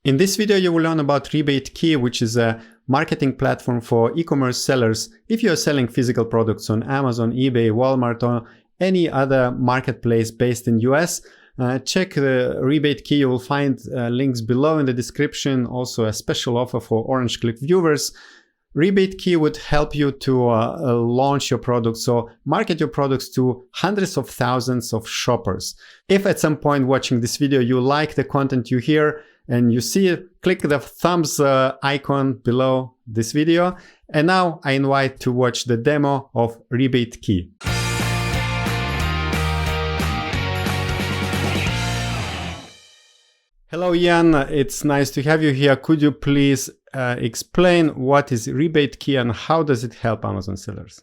In this video, you will learn about RebateKey, which is a marketing platform for e-commerce sellers. If you are selling physical products on Amazon, eBay, Walmart, or any other marketplace based in US, check the RebateKey. You will find links below in the description. Also a special offer for Orange Click viewers. RebateKey would help you to launch your products or market your products to hundreds of thousands of shoppers. If at some point watching this video you like the content you hear and you see it, click the thumbs icon below this video. And now I invite to watch the demo of RebateKey. Hello, Jan. It's nice to have you here. Could you please explain what is RebateKey and how does it help Amazon sellers?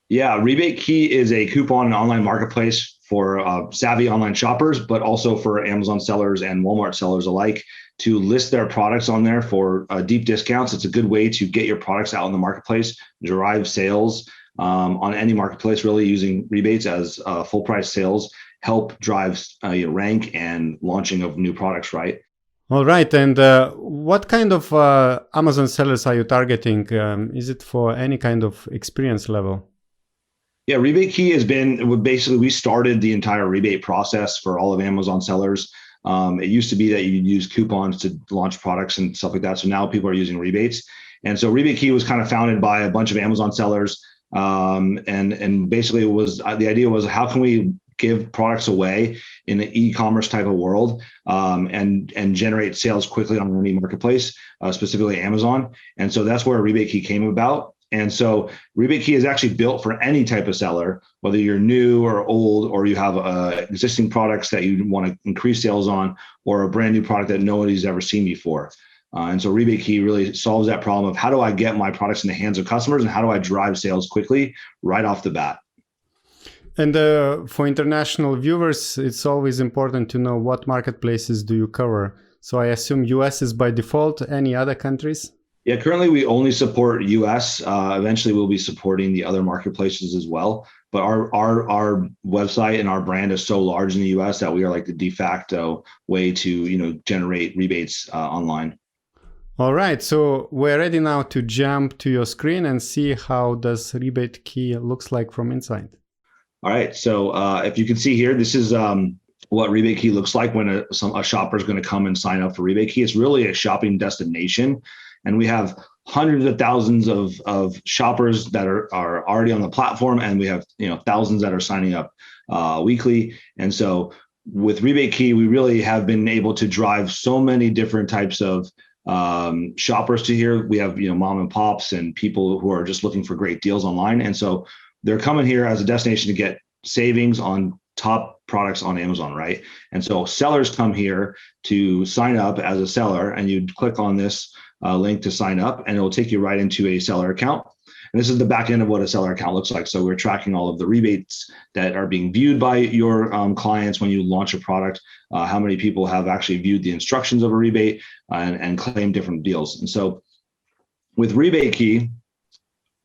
Yeah, RebateKey is a coupon and online marketplace for savvy online shoppers, but also for Amazon sellers and Walmart sellers alike to list their products on there for deep discounts. It's a good way to get your products out in the marketplace, drive sales on any marketplace, really using rebates as full price sales, help drive rank and launching of new products, right? All right. And what kind of Amazon sellers are you targeting? Is it for any kind of experience level? Yeah, RebateKey has been, basically we started the entire rebate process for all of Amazon sellers. It used to be that you'd use coupons to launch products and stuff like that. So now people are using rebates. And so RebateKey was kind of founded by a bunch of Amazon sellers. And basically it was, the idea was, how can we give products away in the e-commerce type of world and generate sales quickly on any marketplace, specifically Amazon. And so that's where RebateKey came about. And so RebateKey is actually built for any type of seller, whether you're new or old, or you have existing products that you want to increase sales on, or a brand new product that nobody's ever seen before. And so RebateKey really solves that problem of how do I get my products in the hands of customers and how do I drive sales quickly right off the bat. And for international viewers, it's always important to know what marketplaces do you cover. So I assume US is by default. Any other countries? Yeah, currently we only support US. Eventually we'll be supporting the other marketplaces as well. But our website and our brand is so large in the US that we are like the de facto way to generate rebates online. All right, so we're ready now to jump to your screen and see how does RebateKey looks like from inside. All right, so if you can see here, this is what RebateKey looks like when a shopper is going to come and sign up for RebateKey. It's really a shopping destination. And we have hundreds of thousands of shoppers that are already on the platform, and we have thousands that are signing up weekly. And so with RebateKey, we really have been able to drive so many different types of shoppers to here. We have mom and pops and people who are just looking for great deals online, and so they're coming here as a destination to get savings on top products on Amazon, right? And so sellers come here to sign up as a seller, and you click on this link to sign up, and it will take you right into a seller account. And this is the back end of what a seller account looks like. So we're tracking all of the rebates that are being viewed by your clients when you launch a product, how many people have actually viewed the instructions of a rebate and claim different deals. And so with RebateKey,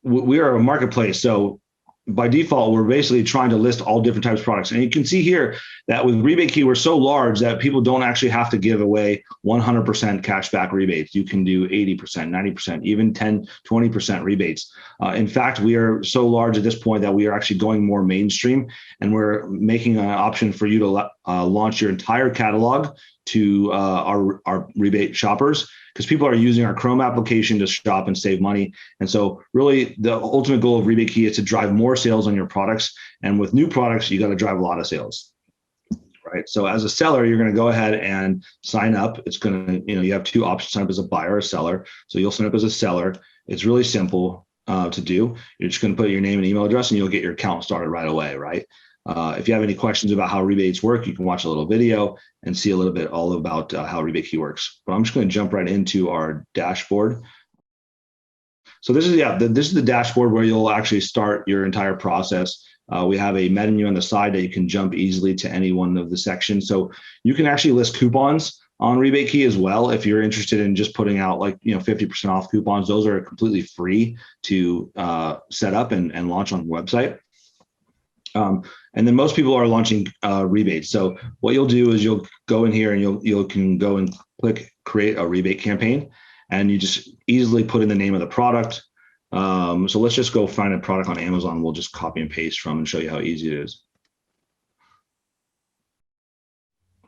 we are a marketplace. So by default, we're basically trying to list all different types of products. And you can see here that with RebateKey, we're so large that people don't actually have to give away 100% cashback rebates. You can do 80%, 90%, even 10, 20% rebates. In fact, we are so large at this point that we are actually going more mainstream, and we're making an option for you to launch your entire catalog to our rebate shoppers, because people are using our Chrome application to shop and save money. And so really the ultimate goal of RebateKey is to drive more sales on your products. And with new products, you got to drive a lot of sales, right? So as a seller, you're going to go ahead and sign up. It's going to, you have two options: sign up as a buyer or a seller. So you'll sign up as a seller. It's really simple to do. You're just going to put your name and email address, and you'll get your account started right away, right? If you have any questions about how rebates work, you can watch a little video and see a little bit all about how RebateKey works. But I'm just going to jump right into our dashboard. So this is the dashboard where you'll actually start your entire process. We have a menu on the side that you can jump easily to any one of the sections. So you can actually list coupons on RebateKey as well. If you're interested in just putting out 50% off coupons, those are completely free to set up and launch on the website. And then most people are launching rebates. So what you'll do is you'll go in here and you can go and click create a rebate campaign, and you just easily put in the name of the product. So let's just go find a product on Amazon. We'll just copy and paste from and show you how easy it is.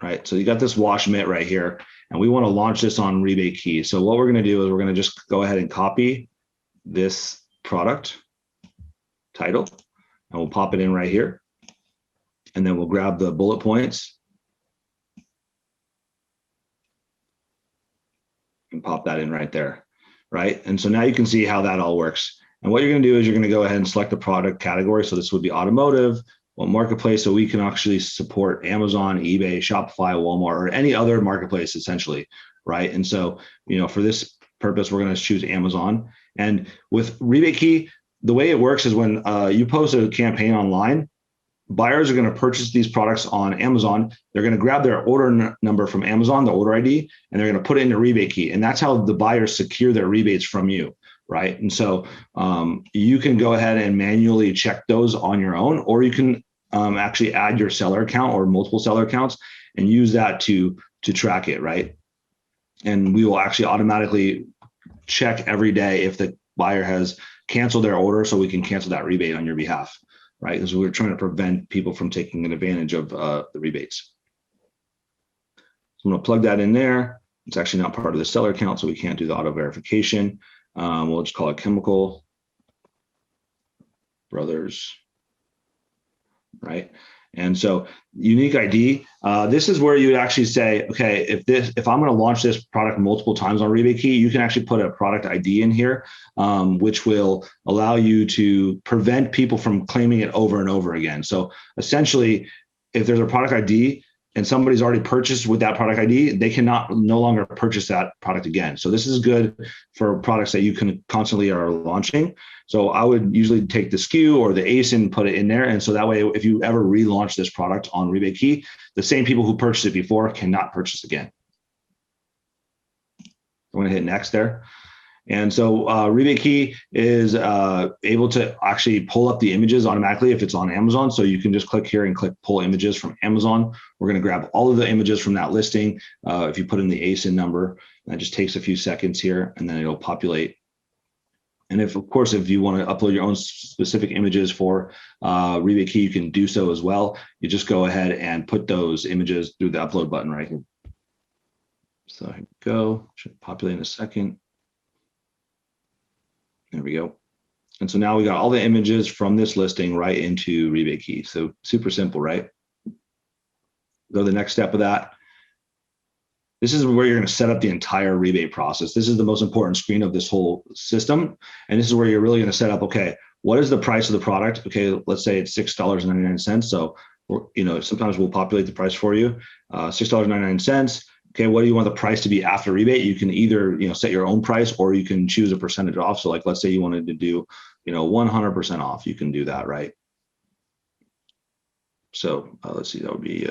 Right, so you got this wash mitt right here, and we want to launch this on RebateKey. So what we're going to do is we're going to just go ahead and copy this product title, and we'll pop it in right here. And then we'll grab the bullet points and pop that in right there, right? And so now you can see how that all works. And what you're going to do is you're going to go ahead and select the product category. So this would be automotive, well, marketplace. So we can actually support Amazon, eBay, Shopify, Walmart, or any other marketplace essentially, right? And so, for this purpose, we're going to choose Amazon. And with RebateKey, the way it works is when you post a campaign online, buyers are going to purchase these products on Amazon. They're going to grab their order number from Amazon, the order ID, and they're going to put it into RebateKey. And that's how the buyers secure their rebates from you, right? And so you can go ahead and manually check those on your own, or you can actually add your seller account or multiple seller accounts and use that to track it, right? And we will actually automatically check every day if the buyer has canceled their order, so we can cancel that rebate on your behalf. Right, because we're trying to prevent people from taking an advantage of the rebates. So I'm going to plug that in there. It's actually not part of the seller account, so we can't do the auto verification. We'll just call it Chemical Brothers, right? And so unique ID, this is where you would actually say, okay, if I'm going to launch this product multiple times on RebateKey, you can actually put a product ID in here, which will allow you to prevent people from claiming it over and over again. So essentially, if there's a product ID and somebody's already purchased with that product ID, they cannot no longer purchase that product again. So this is good for products that you can constantly are launching. So I would usually take the SKU or the ASIN and put it in there. And so that way, if you ever relaunch this product on RebateKey, the same people who purchased it before cannot purchase again. I'm going to hit next there. And so RebateKey is able to actually pull up the images automatically if it's on Amazon. So you can just click here and click pull images from Amazon. We're going to grab all of the images from that listing. If you put in the ASIN number, that just takes a few seconds here, and then it'll populate. And if you want to upload your own specific images for RebateKey, you can do so as well. You just go ahead and put those images through the upload button right here. So here we go. Should populate in a second. There we go. And so now we got all the images from this listing right into RebateKey. So super simple, right? Go to the next step of that. This is where you're going to set up the entire rebate process. This is the most important screen of this whole system. And this is where you're really going to set up, okay, what is the price of the product? Okay, let's say it's $6.99. So, sometimes we'll populate the price for you, $6.99. Okay, what do you want the price to be after rebate? You can either set your own price, or you can choose a percentage off. So like, let's say you wanted to do 100% off, you can do that, right? So let's see, that would be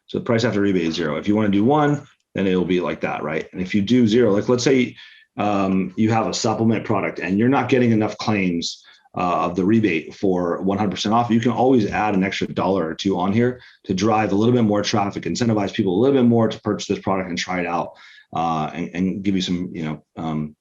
so the price after rebate is 0. If you want to do 1, then it'll be like that, right? And if you do 0, like let's say you have a supplement product and you're not getting enough claims of the rebate for 100% off, you can always add an extra $1 or $2 on here to drive a little bit more traffic, incentivize people a little bit more to purchase this product and try it out, and give you some,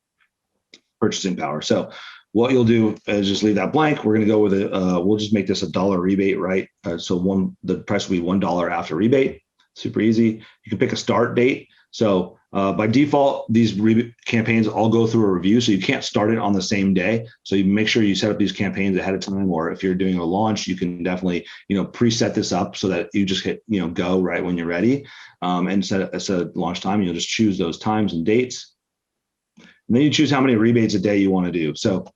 purchasing power. So what you'll do is just leave that blank. We're going to go with it. We'll just make this $1 rebate, right? So the price will be $1 after rebate. Super easy. You can pick a start date. So by default, these campaigns all go through a review, so you can't start it on the same day. So you make sure you set up these campaigns ahead of time, or if you're doing a launch, you can definitely preset this up so that you just hit go right when you're ready, and set a launch time. You'll just choose those times and dates, and then you choose how many rebates a day you want to do. So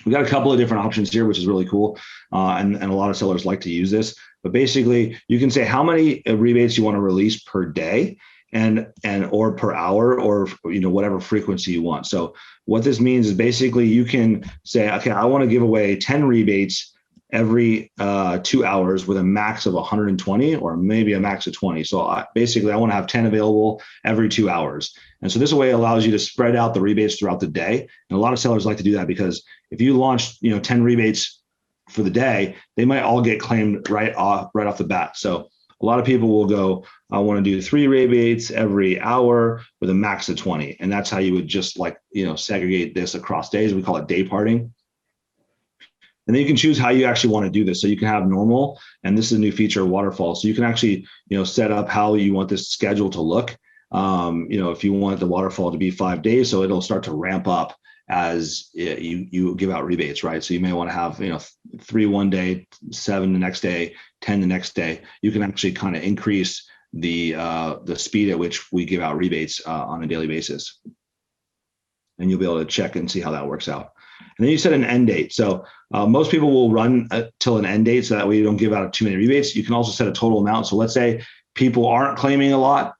we got a couple of different options here, which is really cool, and a lot of sellers like to use this. But basically, you can say how many rebates you want to release per day, and or per hour, or whatever frequency you want. So what this means is basically you can say, okay, I want to give away 10 rebates every 2 hours with a max of 120, or maybe a max of 20. So basically I want to have 10 available every 2 hours. And so this way allows you to spread out the rebates throughout the day. And a lot of sellers like to do that, because if you launch 10 rebates for the day, they might all get claimed right off the bat. So A lot of people will go, I want to do 3 rebates every hour with a max of 20. And that's how you would just like, segregate this across days. We call it day parting. And then you can choose how you actually want to do this. So you can have normal, and this is a new feature, waterfall. So you can actually, set up how you want this schedule to look. If you want the waterfall to be 5 days, so it'll start to ramp up as you give out rebates, right? So you may want to have, 3 one day, 7 the next day, 10 the next day. You can actually kind of increase the speed at which we give out rebates on a daily basis. And you'll be able to check and see how that works out. And then you set an end date. So most people will run till an end date so that way you don't give out too many rebates. You can also set a total amount. So let's say people aren't claiming a lot,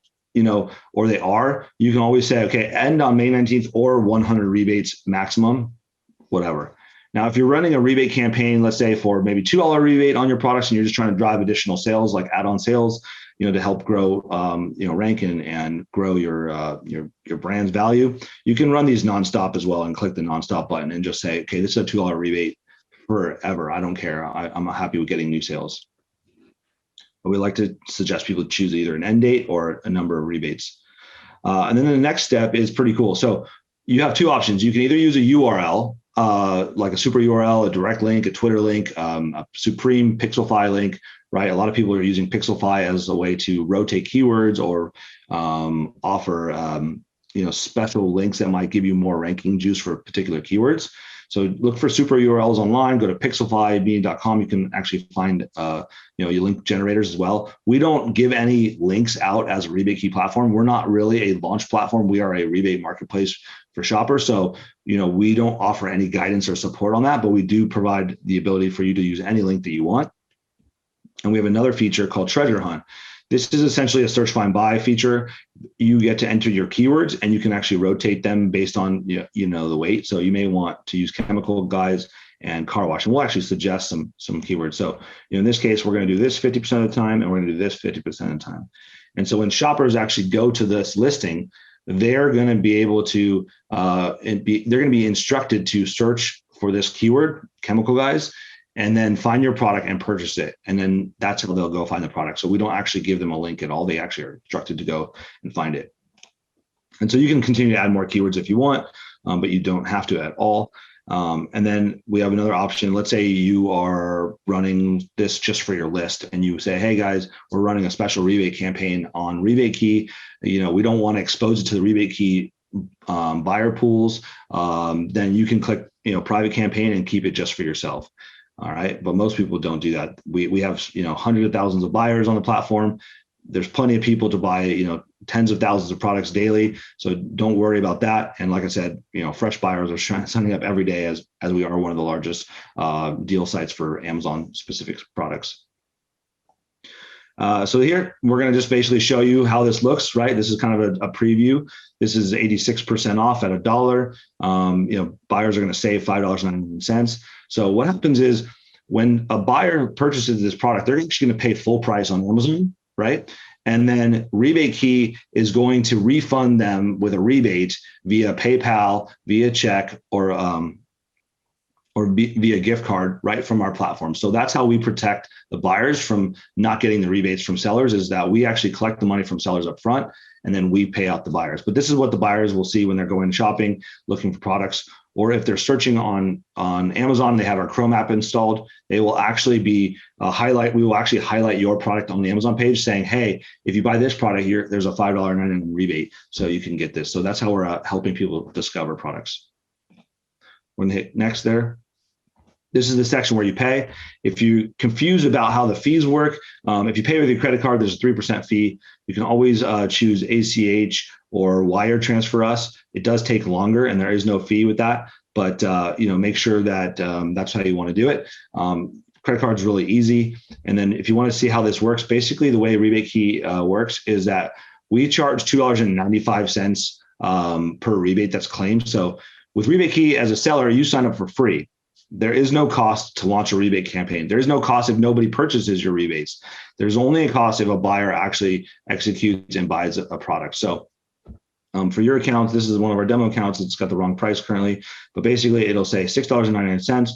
or they are, you can always say, okay, end on May 19th or 100 rebates maximum, whatever. Now, if you're running a rebate campaign, let's say for maybe $2 rebate on your products and you're just trying to drive additional sales, like add-on sales, to help grow, rank and grow your brand's value, you can run these nonstop as well and click the nonstop button and just say, okay, this is a $2 rebate forever. I don't care. I'm happy with getting new sales. But we like to suggest people choose either an end date or a number of rebates. And then the next step is pretty cool. So you have 2 options. You can either use a URL, like a super URL, a direct link, a Twitter link, a Supreme Pixelfy link, right? A lot of people are using Pixelfy as a way to rotate keywords or offer special links that might give you more ranking juice for particular keywords. So look for super URLs online, go to pixelfy.com. You can actually find your link generators as well. We don't give any links out as a RebateKey platform. We're not really a launch platform. We are a rebate marketplace for shoppers. So, we don't offer any guidance or support on that, but we do provide the ability for you to use any link that you want. And we have another feature called Treasure Hunt. This is essentially a search, find, buy feature. You get to enter your keywords and you can actually rotate them based on, the weight. So you may want to use chemical guys and car wash, and we'll actually suggest some keywords. So in this case, we're going to do this 50% of the time, and we're going to do this 50% of the time. And so when shoppers actually go to this listing, they're going to be able to, they're going to be instructed to search for this keyword, chemical guys, and then find your product and purchase it. And then that's how they'll go find the product. So we don't actually give them a link at all. They actually are instructed to go and find it. And so you can continue to add more keywords if you want, but you don't have to at all. And then we have another option. Let's say you are running this just for your list and you say, hey guys, we're running a special rebate campaign on RebateKey. We don't want to expose it to the RebateKey buyer pools. Then you can click, private campaign and keep it just for yourself. All right. But most people don't do that. We have, hundreds of thousands of buyers on the platform. There's plenty of people to buy, tens of thousands of products daily. So don't worry about that. And like I said, fresh buyers are signing up every day as we are one of the largest deal sites for Amazon specific products. So here we're going to just basically show you how this looks, right? This is kind of a preview. This is 86% off at $1. Buyers are going to save $5.99. So what happens is when a buyer purchases this product, they're actually going to pay full price on Amazon, right? And then RebateKey is going to refund them with a rebate via PayPal, via check, or via gift card right from our platform. So that's how we protect the buyers from not getting the rebates from sellers, is that we actually collect the money from sellers up front and then we pay out the buyers. But this is what the buyers will see when they're going shopping, looking for products, or if they're searching on Amazon, they have our Chrome app installed, they will actually be we will actually highlight your product on the Amazon page saying, hey, if you buy this product here, there's a $5.99 rebate, so you can get this. So that's how we're helping people discover products. We're going to hit next there. This is the section where you pay. If you're confused about how the fees work, if you pay with your credit card, there's a 3% fee. You can always choose ACH or wire transfer us. It does take longer and there is no fee with that, but make sure that that's how you want to do it. Credit card is really easy. And then if you want to see how this works, basically the way RebateKey works is that we charge $2.95 per rebate that's claimed. So with RebateKey as a seller, you sign up for free. There is no cost to launch a rebate campaign. There is no cost if nobody purchases your rebates. There's only a cost if a buyer actually executes and buys a product. So for your account, this is one of our demo accounts. It's got the wrong price currently, but basically it'll say $6.99.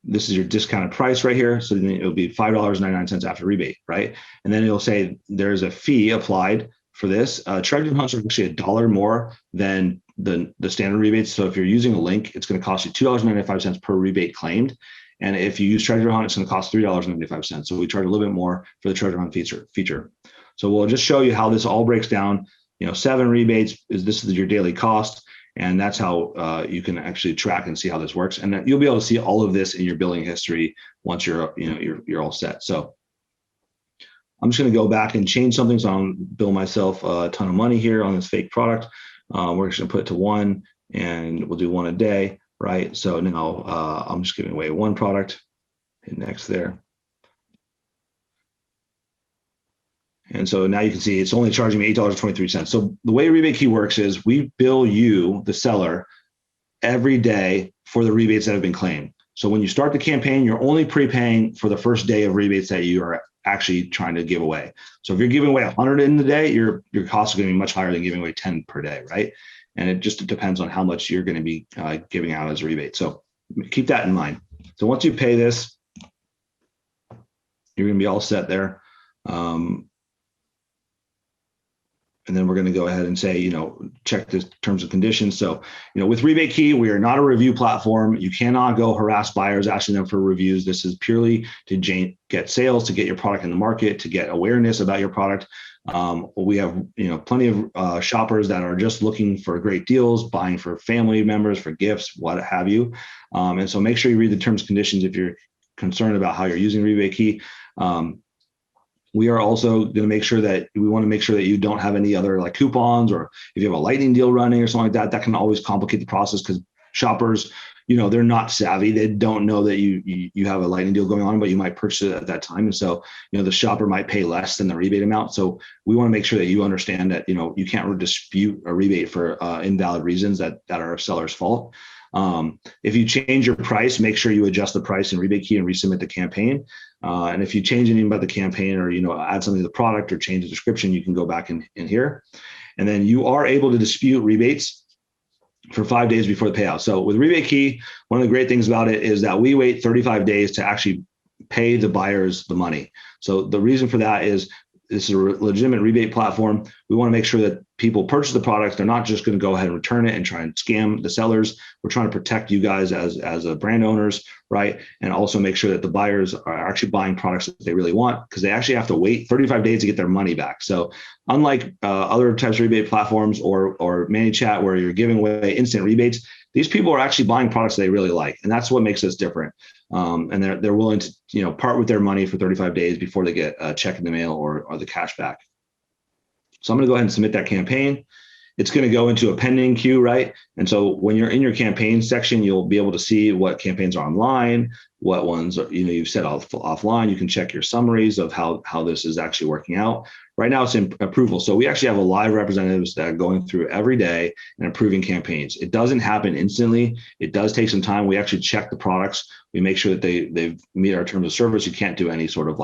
This is your discounted price right here. So then it'll be $5.99 after rebate, right? And then it'll say there's a fee applied for this. Treasure hunts are actually $1 more than the standard rebates. So if you're using a link, it's going to cost you $2.95 per rebate claimed. And if you use Treasure Hunt, it's going to cost $3.95. So we charge a little bit more for the Treasure Hunt feature. So we'll just show you how this all breaks down. 7 rebates this is your daily cost. And that's how you can actually track and see how this works. And you'll be able to see all of this in your billing history once you're all set. So I'm just going to go back and change something. So I'll bill myself a ton of money here on this fake product. We're just going to put it to 1, and we'll do 1 a day, right? So now I'm just giving away 1 product. Hit next there. And so now you can see it's only charging me $8.23. So the way RebateKey works is we bill you, the seller, every day for the rebates that have been claimed. So when you start the campaign, you're only prepaying for the first day of rebates that you are actually trying to give away. So if you're giving away 100 in the day, your costs are going to be much higher than giving away 10 per day, right? And it just depends on how much you're going to be giving out as a rebate. So keep that in mind. So once you pay this, you're going to be all set there. And then we're going to go ahead and say, check the terms and conditions. So, with RebateKey, we are not a review platform. You cannot go harass buyers asking them for reviews. This is purely to get sales, to get your product in the market, to get awareness about your product. We have, plenty of shoppers that are just looking for great deals, buying for family members, for gifts, what have you. And so make sure you read the terms and conditions if you're concerned about how you're using RebateKey. We are also going to make sure that you don't have any other like coupons, or if you have a lightning deal running or something like that, that can always complicate the process because shoppers, they're not savvy. They don't know that you have a lightning deal going on, but you might purchase it at that time. And so, the shopper might pay less than the rebate amount. So we want to make sure that you understand that, you can't dispute a rebate for invalid reasons that are a seller's fault. If you change your price, make sure you adjust the price in RebateKey and resubmit the campaign. And if you change anything about the campaign, or add something to the product or change the description, you can go back in here. And then you are able to dispute rebates for 5 days before the payout. So with RebateKey, one of the great things about it is that we wait 35 days to actually pay the buyers the money. So the reason for that is this is a legitimate rebate platform. We want to make sure that people purchase the products. They're not just going to go ahead and return it and try and scam the sellers. We're trying to protect you guys as brand owners, right? And also make sure that the buyers are actually buying products that they really want, because they actually have to wait 35 days to get their money back. So unlike other types of rebate platforms or ManyChat where you're giving away instant rebates, these people are actually buying products they really like. And that's what makes us different. And they're willing to part with their money for 35 days before they get a check in the mail or the cash back. So I'm going to go ahead and submit that campaign. It's going to go into a pending queue, right? And so when you're in your campaign section, you'll be able to see what campaigns are online, what ones you've set offline. You can check your summaries of how this is actually working out. Right now it's in approval. So we actually have a live representatives that are going through every day and approving campaigns. It doesn't happen instantly. It does take some time. We actually check the products. We make sure that they meet our terms of service. You can't do any sort of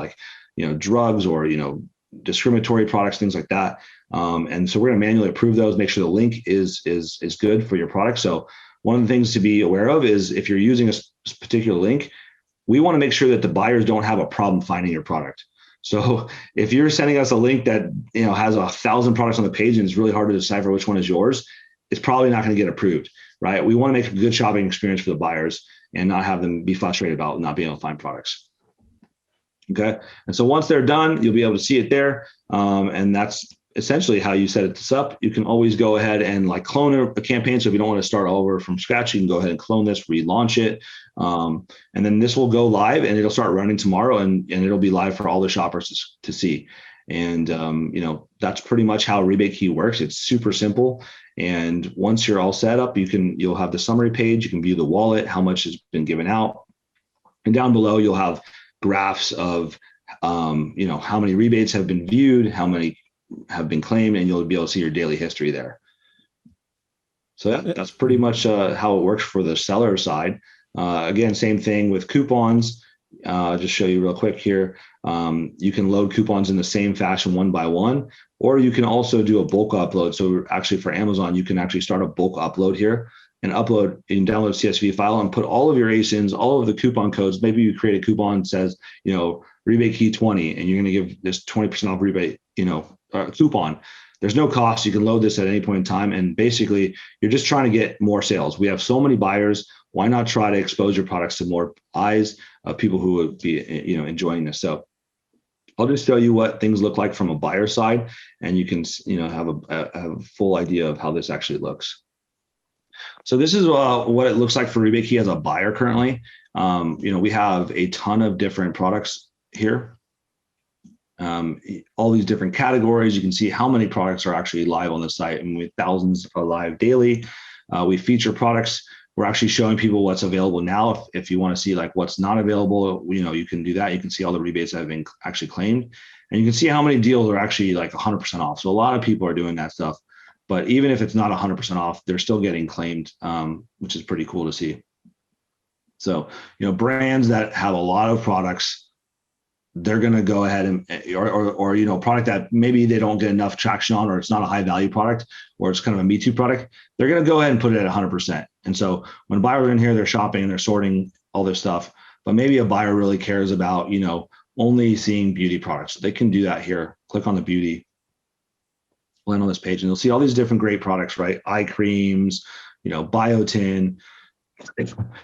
drugs or, discriminatory products, things like that. And so we're going to manually approve those, make sure the link is good for your product. So one of the things to be aware of is if you're using a particular link, we want to make sure that the buyers don't have a problem finding your product. So if you're sending us a link that has 1,000 products on the page and it's really hard to decipher which one is yours, it's probably not going to get approved, right? We want to make a good shopping experience for the buyers and not have them be frustrated about not being able to find products. Okay. And so once they're done, you'll be able to see it there. And that's essentially how you set this up. You can always go ahead and clone a campaign. So if you don't want to start all over from scratch, you can go ahead and clone this, relaunch it. And then this will go live and it'll start running tomorrow and it'll be live for all the shoppers to see. And, that's pretty much how RebateKey works. It's super simple. And once you're all set up, you'll have the summary page. You can view the wallet, how much has been given out. And down below, you'll have graphs of, how many rebates have been viewed, how many have been claimed, and you'll be able to see your daily history there. So that's pretty much how it works for the seller side. Again, same thing with coupons. Just show you real quick here. You can load coupons in the same fashion one by one, or you can also do a bulk upload. So actually for Amazon, you can actually start a bulk upload here. and upload and download CSV file and put all of your ASINs, all of the coupon codes. Maybe you create a coupon that says, RebateKey 20, and you're going to give this 20% off rebate, coupon. There's no cost. You can load this at any point in time. And basically, you're just trying to get more sales. We have so many buyers. Why not try to expose your products to more eyes of people who would be, enjoying this? So I'll just show you what things look like from a buyer side, and you can, have a full idea of how this actually looks. So this is what it looks like for RebateKey as a buyer currently. We have a ton of different products here. All these different categories. You can see how many products are actually live on the site, and with thousands are live daily. We feature products. We're actually showing people what's available now. If you want to see like what's not available, you can do that. You can see all the rebates that have been actually claimed, and you can see how many deals are actually like 100% off. So a lot of people are doing that stuff, but even if it's not 100% off, they're still getting claimed, which is pretty cool to see. So, brands that have a lot of products, they're going to go ahead and, or product that maybe they don't get enough traction on, or it's not a high value product, or it's kind of a Me Too product, they're going to go ahead and put it at 100%. And so when buyers are in here, they're shopping and they're sorting all this stuff, but maybe a buyer really cares about, only seeing beauty products. They can do that here. Click on the beauty, land on this page, and you'll see all these different great products, right? Eye creams, biotin,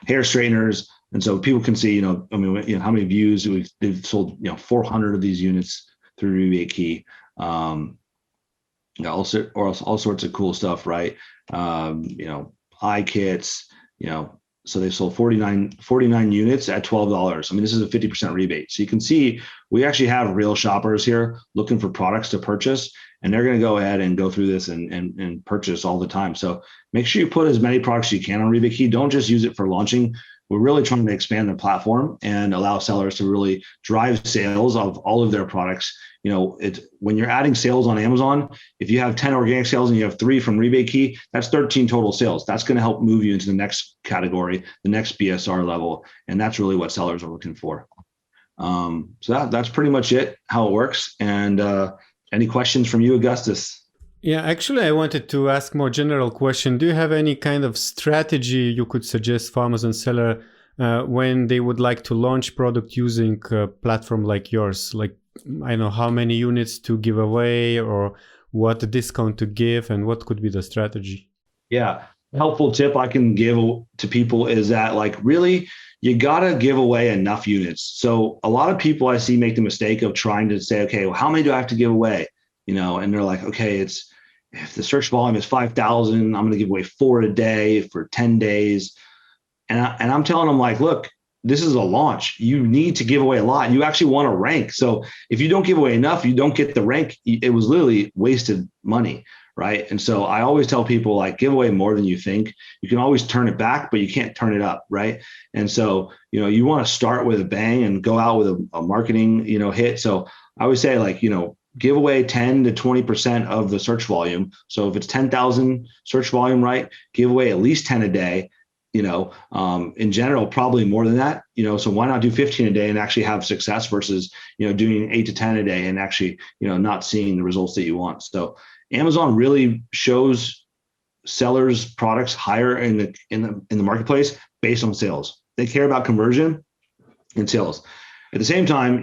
hair straighteners. And so people can see, how many views they've sold, 400 of these units through RebateKey. All sorts of cool stuff, right? Eye kits, so they sold 49 units at $12. This is a 50% rebate. So you can see we actually have real shoppers here looking for products to purchase, and they're going to go ahead and go through this and purchase all the time. So make sure you put as many products as you can on RebateKey. Don't just use it for launching. We're really trying to expand the platform and allow sellers to really drive sales of all of their products. When you're adding sales on Amazon, if you have 10 organic sales and you have 3 from RebateKey, that's 13 total sales. That's going to help move you into the next category, the next BSR level. And that's really what sellers are looking for. So that's pretty much it, how it works. And any questions from you, Augustus? Yeah, actually, I wanted to ask more general question. Do you have any kind of strategy you could suggest for Amazon seller when they would like to launch product using a platform like yours? Like, I don't know how many units to give away, or what discount to give, and what could be the strategy? Yeah, helpful tip I can give to people is that, like, really, you got to give away enough units. So a lot of people I see make the mistake of trying to say, okay, well, how many do I have to give away? And they're like, okay, if the search volume is 5,000, I'm going to give away 4 a day for 10 days. And I'm telling them, like, look, this is a launch. You need to give away a lot. You actually want to rank. So if you don't give away enough, you don't get the rank. It was literally wasted money, right? And so I always tell people, like, give away more than you think. You can always turn it back, but you can't turn it up, right? And so, you want to start with a bang and go out with a marketing, hit. So I always say, like, give away 10 to 20% of the search volume. So if it's 10,000 search volume, right, give away at least 10 a day. In general, probably more than that. So why not do 15 a day and actually have success versus, doing 8 to 10 a day and actually, not seeing the results that you want. So Amazon really shows sellers products higher in the marketplace based on sales. They care about conversion and sales. At the same time,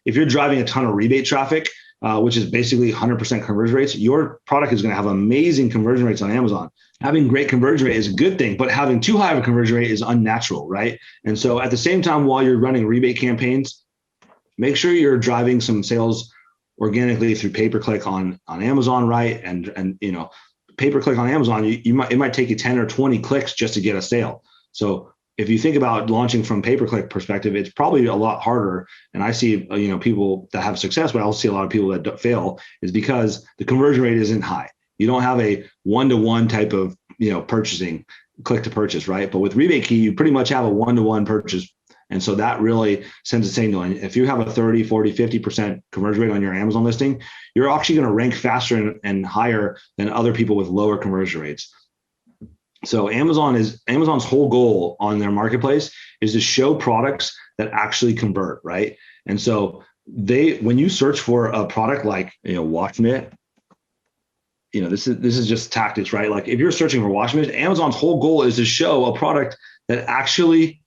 if you're driving a ton of rebate traffic, which is basically 100% conversion rates, your product is going to have amazing conversion rates on Amazon. Having great conversion rate is a good thing, but having too high of a conversion rate is unnatural, right? And so at the same time, while you're running rebate campaigns, make sure you're driving some sales organically through pay-per-click on Amazon, right? And pay-per-click on Amazon, it might take you 10 or 20 clicks just to get a sale. So if you think about launching from pay-per-click perspective, it's probably a lot harder. And I see, people that have success, but I also see a lot of people that fail, is because the conversion rate isn't high. You don't have a one-to-one type of, purchasing, click to purchase, right? But with RebateKey, you pretty much have a one-to-one purchase. And so that really sends a signal. And if you have a 30, 40, 50% conversion rate on your Amazon listing, you're actually going to rank faster and higher than other people with lower conversion rates. So Amazon's whole goal on their marketplace is to show products that actually convert, right? And so when you search for a product like, watch mitt, this is just tactics, right? Like if you're searching for washing machines, Amazon's whole goal is to show a product that actually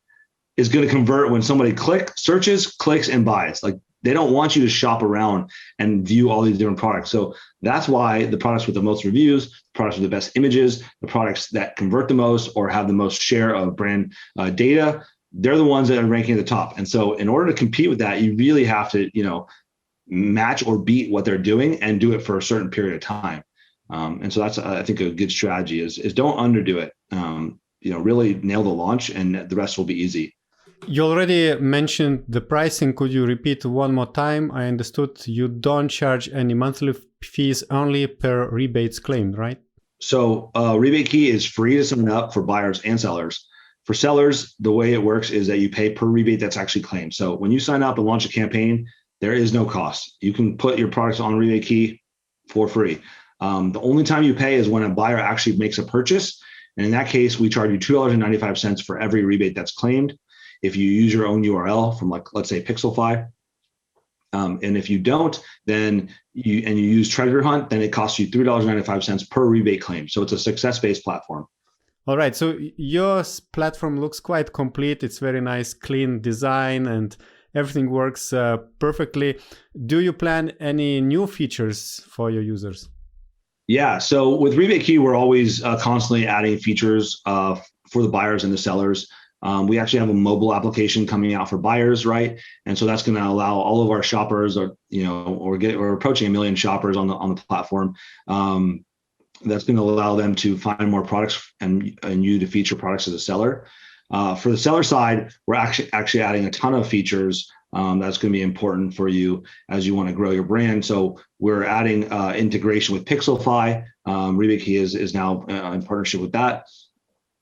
is going to convert when somebody searches, clicks, and buys. Like they don't want you to shop around and view all these different products. So that's why the products with the most reviews, products with the best images, the products that convert the most or have the most share of brand data, they're the ones that are ranking at the top. And so in order to compete with that, you really have to, match or beat what they're doing and do it for a certain period of time. And so that's, I think, a good strategy is don't underdo it. Really nail the launch and the rest will be easy. You already mentioned the pricing. Could you repeat one more time? I understood you don't charge any monthly fees, only per rebates claimed, right? So RebateKey is free to sign up for buyers and sellers. For sellers, the way it works is that you pay per rebate that's actually claimed. So when you sign up and launch a campaign, there is no cost. You can put your products on RebateKey for free. The only time you pay is when a buyer actually makes a purchase. And in that case, we charge you $2.95 for every rebate that's claimed. If you use your own URL from, like, let's say Pixelfy, and if you don't, then you use Treasure Hunt, then it costs you $3.95 per rebate claim. So it's a success-based platform. All right. So your platform looks quite complete. It's very nice, clean design, and everything works perfectly. Do you plan any new features for your users? Yeah. So with RebateKey, we're always constantly adding features for the buyers and the sellers. We actually have a mobile application coming out for buyers, right? And so that's going to allow all of our shoppers, we're approaching 1 million shoppers on the platform. That's going to allow them to find more products and you to feature products as a seller. For the seller side, we're actually adding a ton of features that's going to be important for you as you want to grow your brand. So we're adding integration with Pixelfy. RebateKey is now in partnership with that.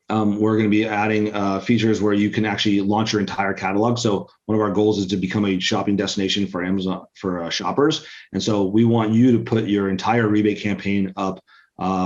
We're going to be adding features where you can actually launch your entire catalog. So one of our goals is to become a shopping destination for Amazon for shoppers. And so we want you to put your entire rebate campaign up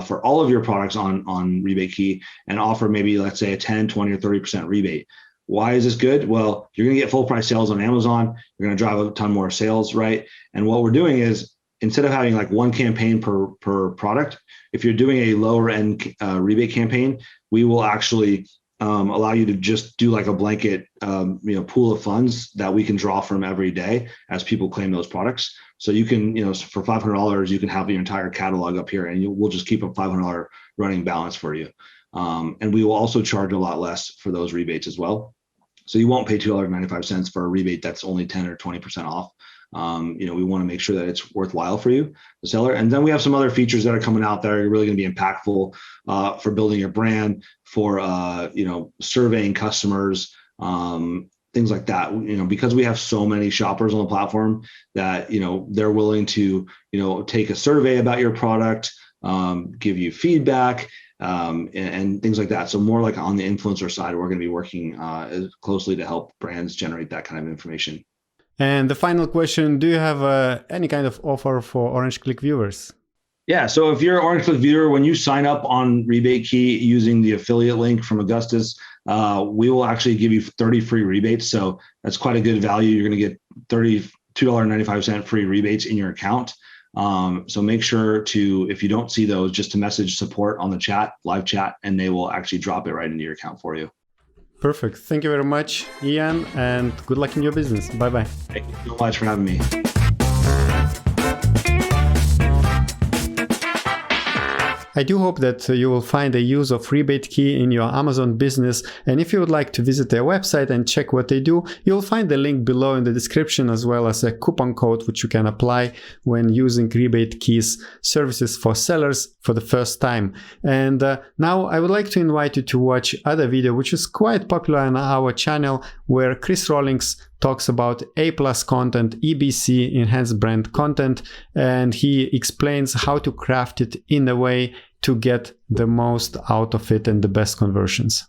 for all of your products on RebateKey and offer maybe, let's say, a 10, 20, or 30% rebate. Why is this good? Well, you're going to get full price sales on Amazon. You're going to drive a ton more sales, right? And what we're doing is, instead of having like one campaign per product, if you're doing a lower end rebate campaign, we will actually allow you to just do like a blanket pool of funds that we can draw from every day as people claim those products. So you can, for $500, you can have your entire catalog up here, and we'll just keep a $500 running balance for you. And we will also charge a lot less for those rebates as well. So you won't pay $2.95 for a rebate that's only 10 or 20% off. We want to make sure that it's worthwhile for you, the seller. And then we have some other features that are coming out that are really going to be impactful for building your brand, for surveying customers, things like that. Because we have so many shoppers on the platform that they're willing to take a survey about your product, give you feedback, and things like that. So more like on the influencer side, we're going to be working closely to help brands generate that kind of information. And the final question, do you have any kind of offer for Orange Klik viewers? Yeah, so if you're an Orange Klik viewer, when you sign up on RebateKey using the affiliate link from Augustas, we will actually give you 30 free rebates. So that's quite a good value. You're going to get $2.95 free rebates in your account. So make sure to, if you don't see those, just to message support on the chat, live chat, and they will actually drop it right into your account for you. Perfect. Thank you very much, Ian, and good luck in your business. Bye-bye. Thank you so much for having me. I do hope that you will find a use of RebateKey in your Amazon business, and if you would like to visit their website and check what they do, you'll find the link below in the description, as well as a coupon code which you can apply when using RebateKey's services for sellers for the first time. And now I would like to invite you to watch other video which is quite popular on our channel, where Chris Rawlings talks about A+ content, EBC, enhanced brand content, and he explains how to craft it in a way to get the most out of it and the best conversions.